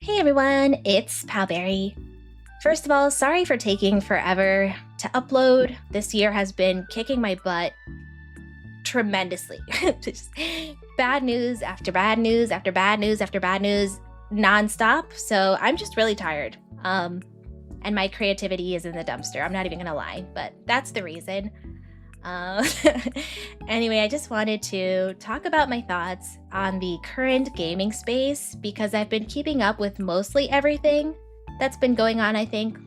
Hey everyone, it's paobeary. First of all, sorry for taking forever to upload. This year has been kicking my butt tremendously. Just bad news after bad news after bad news after bad news nonstop. So I'm just really tired. And my creativity is in the dumpster. I'm not even gonna lie, but that's the reason. Uh, anyway, I just wanted to talk about my thoughts on the current gaming space because I've been keeping up with mostly everything that's been going on, I think.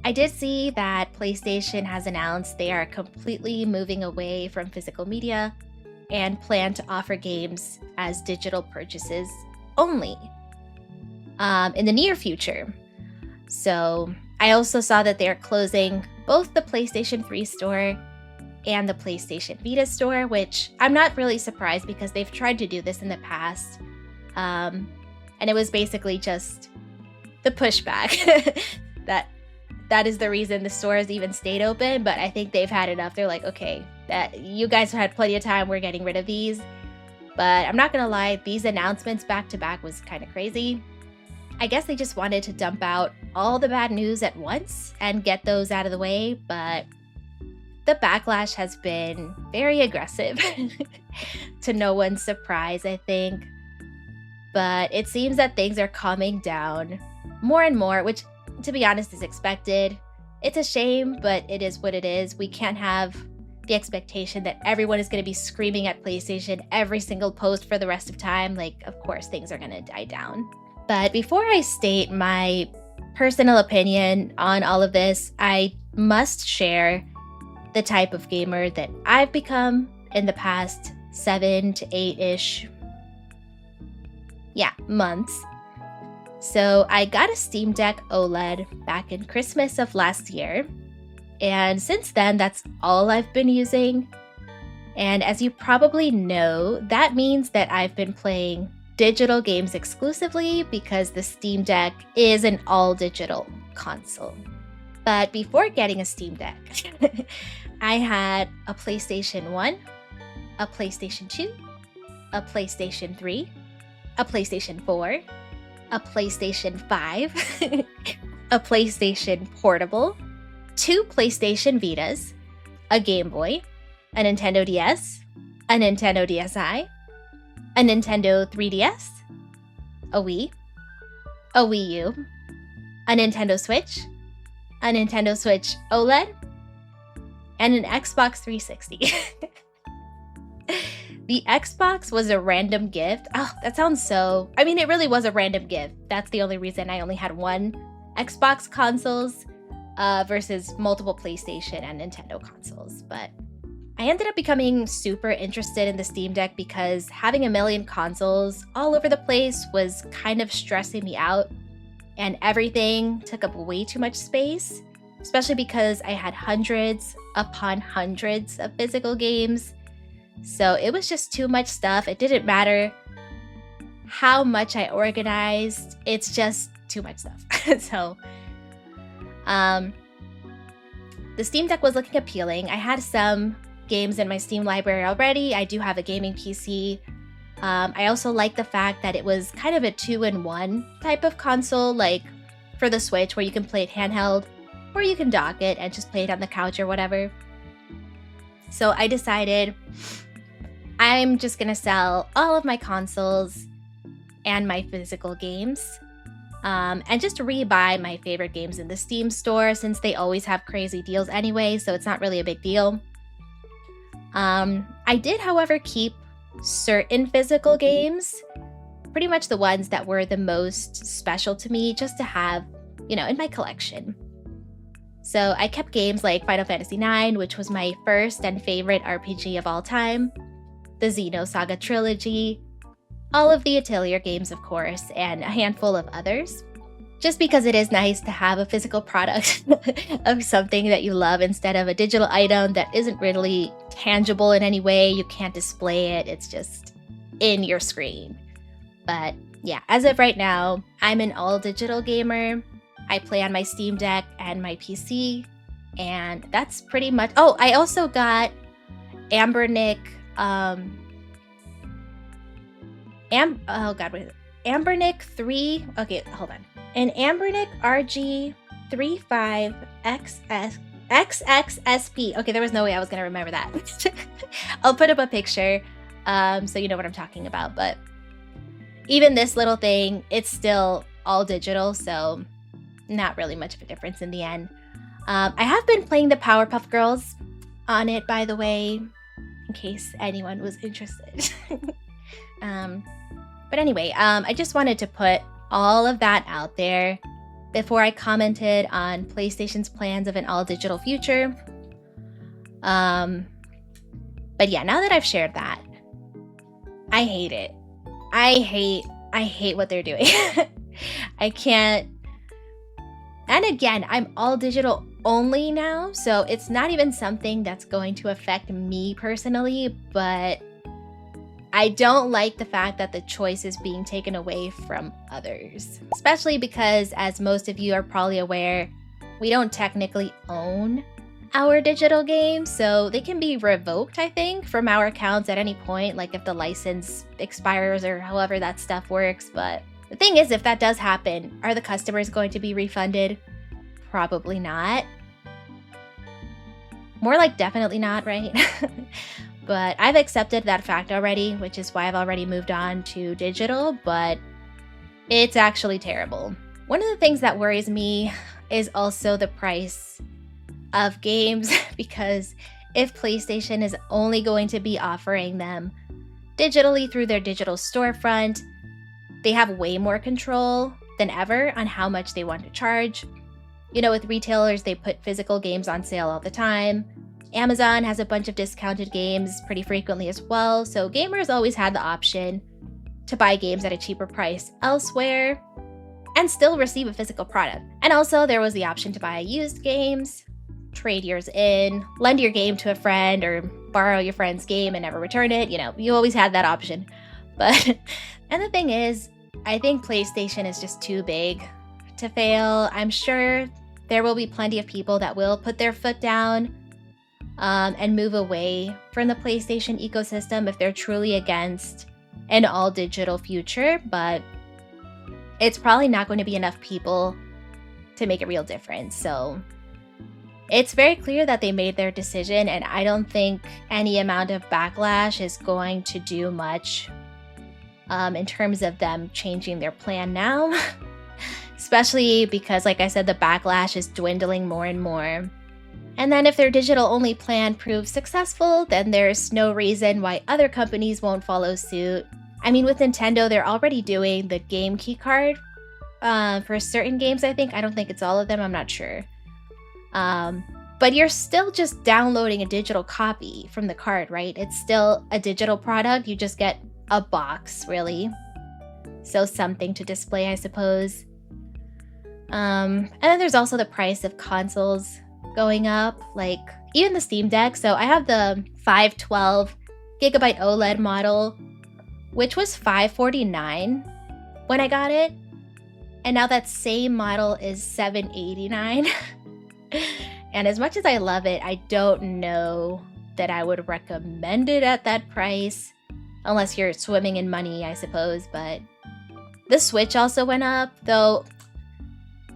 I did see that PlayStation has announced they are completely moving away from physical media and plan to offer games as digital purchases only in the near future. So I also saw that they're closing both the PlayStation 3 store and the PlayStation Vita store, which I'm not really surprised because they've tried to do this in the past. And it was basically just the pushback that is the reason the stores even stayed open. But I think they've had enough. They're like, okay, that you guys had plenty of time. We're getting rid of these. But I'm not gonna lie, these announcements back to back was kind of crazy. I guess they just wanted to dump out all the bad news at once and get those out of the way, but the backlash has been very aggressive to no one's surprise, I think. But it seems that things are calming down more and more, which, to be honest, is expected. It's a shame, but it is what it is. We can't have the expectation that everyone is going to be screaming at PlayStation every single post for the rest of time. Like, of course, things are going to die down. But before I state my personal opinion on all of this, I must share the type of gamer that I've become in the past 7 to 8-ish months. So I got a Steam Deck OLED back in Christmas of last year, and since then that's all I've been using. And as you probably know, that means that I've been playing digital games exclusively because the Steam Deck is an all-digital console. But before getting a Steam Deck, I had a PlayStation 1, a PlayStation 2, a PlayStation 3, a PlayStation 4, a PlayStation 5, a PlayStation Portable, 2 PlayStation Vitas, a Game Boy, a Nintendo DS, a Nintendo DSi, a Nintendo 3DS, a Wii U, a Nintendo Switch, a Nintendo Switch OLED, and an Xbox 360. The Xbox was a random gift. Oh, that sounds so... I mean, it really was a random gift. That's the only reason I only had one Xbox consoles versus multiple PlayStation and Nintendo consoles. But I ended up becoming super interested in the Steam Deck because having a million consoles all over the place was kind of stressing me out, and everything took up way too much space, especially because I had hundreds upon hundreds of physical games. So it was just too much stuff. It didn't matter how much I organized, it's just too much stuff. So the Steam Deck was looking appealing. I had some games in my Steam library already. I do have a gaming PC. I also like the fact that it was kind of a 2-in-1 type of console, like for the Switch, where you can play it handheld or you can dock it and just play it on the couch or whatever. So I decided I'm just gonna sell all of my consoles and my physical games and just rebuy my favorite games in the Steam store, since they always have crazy deals anyway, so it's not really a big deal. I did, however, keep certain physical games, pretty much the ones that were the most special to me, just to have, in my collection. So I kept games like Final Fantasy IX, which was my first and favorite RPG of all time, the Xenosaga trilogy, all of the Atelier games, of course, and a handful of others. Just because it is nice to have a physical product of something that you love instead of a digital item that isn't really tangible in any way. You can't display it, it's just in your screen. But yeah, as of right now, I'm an all-digital gamer. I play on my Steam Deck and my PC, and that's pretty much... Oh, I also got Ambernick Ambernick 3, okay, hold on. An Ambernick RG35XXSP. Okay, there was no way I was gonna remember that. I'll put up a picture so you know what I'm talking about, but even this little thing, it's still all digital, so not really much of a difference in the end. I have been playing the Powerpuff Girls on it, by the way, in case anyone was interested. But anyway, I just wanted to put all of that out there before I commented on PlayStation's plans of an all-digital future. But yeah, now that I've shared that, I hate it. I hate what they're doing. I can't. And again, I'm all digital only now, so it's not even something that's going to affect me personally, but I don't like the fact that the choice is being taken away from others. Especially because, as most of you are probably aware, we don't technically own our digital games, so they can be revoked, I think, from our accounts at any point, like if the license expires or however that stuff works. But the thing is, if that does happen, are the customers going to be refunded? Probably not. More like definitely not, right? But I've accepted that fact already, which is why I've already moved on to digital, but it's actually terrible. One of the things that worries me is also the price of games, because if PlayStation is only going to be offering them digitally through their digital storefront, they have way more control than ever on how much they want to charge. You know, with retailers, they put physical games on sale all the time. Amazon has a bunch of discounted games pretty frequently as well, so gamers always had the option to buy games at a cheaper price elsewhere and still receive a physical product. And also there was the option to buy used games, trade yours in, lend your game to a friend, or borrow your friend's game and never return it. You know, you always had that option. But, and the thing is, I think PlayStation is just too big to fail. I'm sure there will be plenty of people that will put their foot down and move away from the PlayStation ecosystem if they're truly against an all-digital future, but it's probably not going to be enough people to make a real difference. So it's very clear that they made their decision, and I don't think any amount of backlash is going to do much in terms of them changing their plan now. Especially because, like I said, the backlash is dwindling more and more. And then if their digital-only plan proves successful, then there's no reason why other companies won't follow suit. I mean, with Nintendo, they're already doing the game keycard for certain games, I think. I don't think it's all of them, I'm not sure. But you're still just downloading a digital copy from the card, right? It's still a digital product, you just get a box, really. So something to display, I suppose. And then there's also the price of consoles going up, like even the Steam Deck. So I have the 512 gigabyte OLED model, which was $549 when I got it, and now that same model is $789. And as much as I love it, I don't know that I would recommend it at that price, unless you're swimming in money, I suppose. But the Switch also went up, though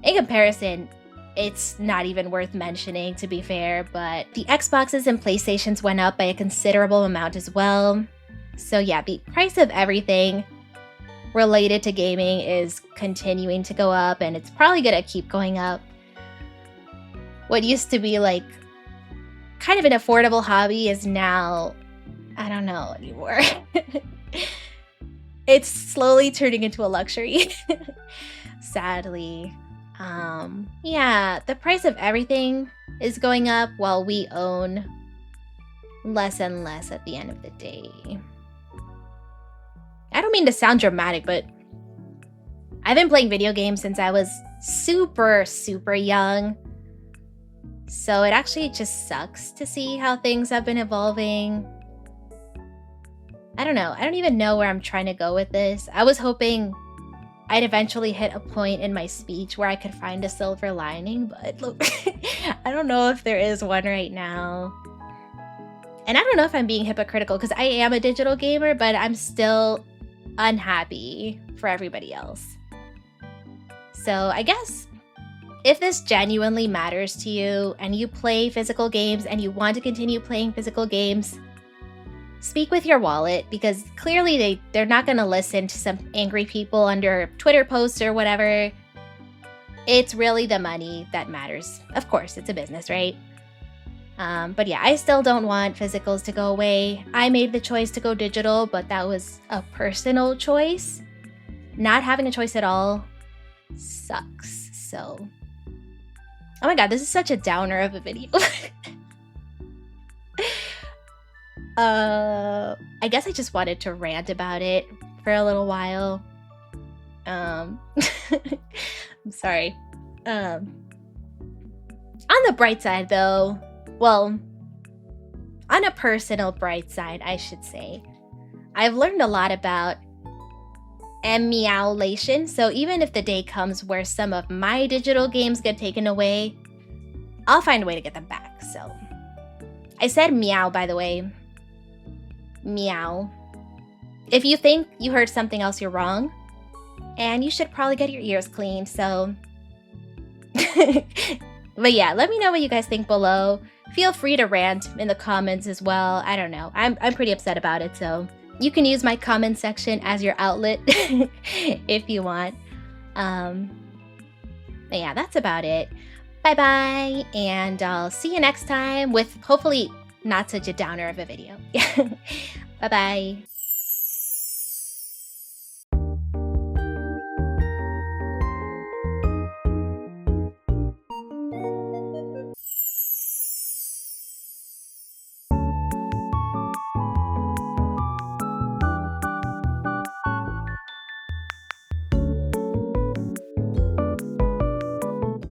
in comparison, it's not even worth mentioning, to be fair. But the Xboxes and PlayStations went up by a considerable amount as well. So yeah, the price of everything related to gaming is continuing to go up, and it's probably gonna keep going up. What used to be like kind of an affordable hobby is now, I don't know anymore. It's slowly turning into a luxury, sadly. Yeah, the price of everything is going up while we own less and less at the end of the day. I don't mean to sound dramatic, but I've been playing video games since I was super, super young. So it actually just sucks to see how things have been evolving. I don't know. I don't even know where I'm trying to go with this. I was hoping I'd eventually hit a point in my speech where I could find a silver lining, but look, I don't know if there is one right now. And I don't know if I'm being hypocritical, because I am a digital gamer, but I'm still unhappy for everybody else. So I guess if this genuinely matters to you and you play physical games and you want to continue playing physical games, speak with your wallet, because clearly they're not going to listen to some angry people under Twitter posts or whatever. It's really the money that matters. Of course, it's a business, right? But yeah, I still don't want physicals to go away. I made the choice to go digital, but that was a personal choice. Not having a choice at all sucks. So, oh my god, this is such a downer of a video. I guess I just wanted to rant about it for a little while. I'm sorry. On the bright side, though, well, on a personal bright side, I should say, I've learned a lot about meowlation. So even if the day comes where some of my digital games get taken away, I'll find a way to get them back. So I said meow, by the way. Meow. If you think you heard something else, you're wrong. And you should probably get your ears cleaned, so... But yeah, let me know what you guys think below. Feel free to rant in the comments as well. I don't know. I'm pretty upset about it, so you can use my comment section as your outlet if you want. But yeah, that's about it. Bye-bye, and I'll see you next time with hopefully not such a downer of a video. Bye-bye.